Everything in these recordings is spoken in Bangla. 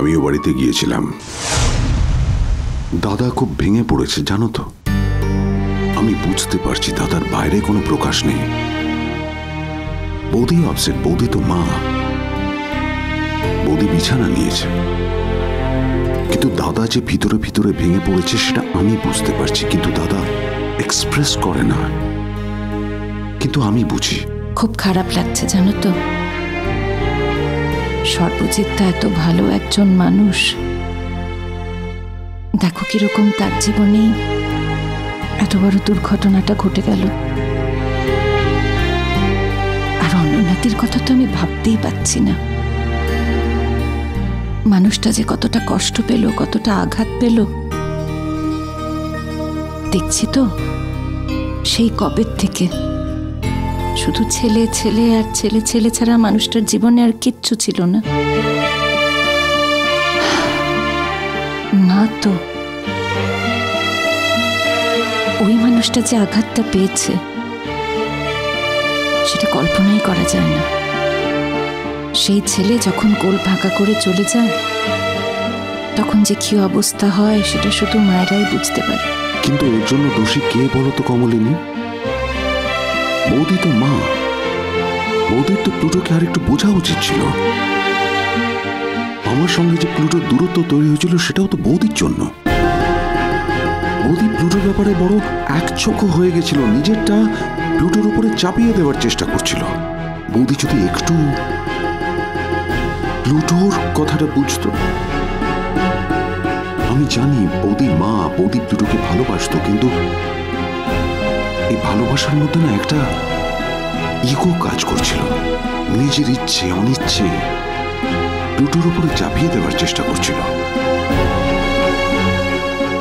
আমি ও বাড়িতে গিয়েছিলাম। দাদা খুব ভেঙে পড়েছে জানো তো। আমি বুঝতে পারছি দাদার বাইরে কোনো প্রকাশ নেই। বৌদিও আপসেট, বৌদি তো মা। বৌদি বিছানা নিয়েছে, কিন্তু দাদা যে ভিতরে ভিতরে ভেঙে পড়েছে সেটা আমি বুঝতে পারছি, কিন্তু দাদা এক্সপ্রেস করে না। কিন্তু আমি বুঝি। খুব খারাপ লাগছে জানো তো। সর্বজিৎ তো এত ভালো একজন মানুষ, দেখো কিরকম তার জীবনে এত বড় দুর্ঘটনাটা ঘটে গেল। আর অনন্যাদির কথা তো আমি ভাবতেই পাচ্ছি না। মানুষটা যে কতটা কষ্ট পেল, কতটা আঘাত পেল দেখছি তো সেই কবে থেকে। শুধু ছেলে ছেলে আর ছেলে ছেলে ছাড়া মানুষটার জীবনে আর কিচ্ছু ছিল না। মা তো ওই মানুষটা যে আঘাতটা পেয়েছে সেটা কল্পনাই করা যায় না। সেই ছেলে যখন কোল ফাঁকা করে চলে যায় তখন যে কি অবস্থা হয় সেটা শুধু মায়েরাই বুঝতে পারে। কিন্তু এর জন্য দোষী কে বলো তো কমলিনী? বৌদি তো মা। বৌদির তো প্লুটোকে আর একটু বোঝা উচিত ছিল। আমার সঙ্গে যে প্লুটোর দূরত্ব তৈরি হয়েছিল সেটাও তো বৌদির জন্য। বৌদি প্লুটোর ব্যাপারে বড় একচোখো হয়ে গেছিল, নিজেরটা প্লুটোর উপরে চাপিয়ে দেওয়ার চেষ্টা করছিল। বৌদি যদি একটু প্লুটোর কথাটা বুঝতো। আমি জানি বৌদি মা, বৌদি প্লুটোকে ভালোবাসতো, কিন্তু এই ভালোবাসার মধ্যে না একটা ইগো কাজ করছিল। নিজের ইচ্ছে অনিচ্ছে প্লুটোর উপরে চাপিয়ে দেওয়ার চেষ্টা করছিল।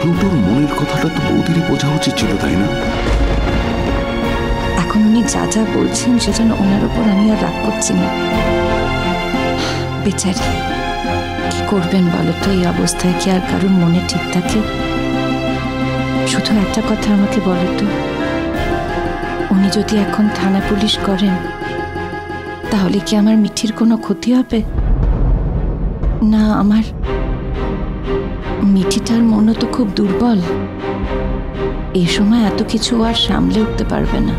প্লুটোর মনের কথাটা তো বৌদিরই বোঝা উচিত ছিল, তাই না? এখন উনি যা যা বলছেন সেজন্য ওনার উপর আমি আর রাগ করছি না। বেচারি কি করবেন বলো তো, এই অবস্থায় কি আর কারোর মনে ঠিক থাকে? শুধু একটা কথা আমাকে বলো তো, উনি যদি এখন থানা পুলিশ করেন তাহলে কি আমার মিঠির কোনো ক্ষতি হবে? না, আমার মিঠিটার মনও তো খুব দুর্বল, এই সময় এত কিছু আর সামলে উঠতে পারবে না।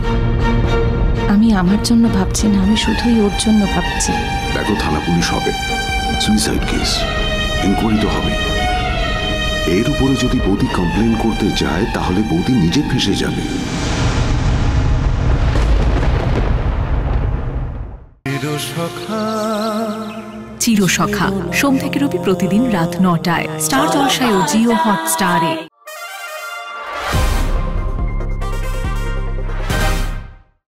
আমি আমার জন্য ভাবছি না, আমি শুধুই ওর জন্য ভাবছি। দেখো, থানা পুলিশ হবে, সুইসাইড কেস, ইনকোয়ারি তো হবে। এর উপরে যদি বৌদি কমপ্লেন করতে যায় তাহলে বৌদি নিজে ফেঁসে যাবে। চিরসখা সোম থেকে রবি প্রতিদিন রাত ৯টায় স্টার জলসায় ও জিও হটস্টারে।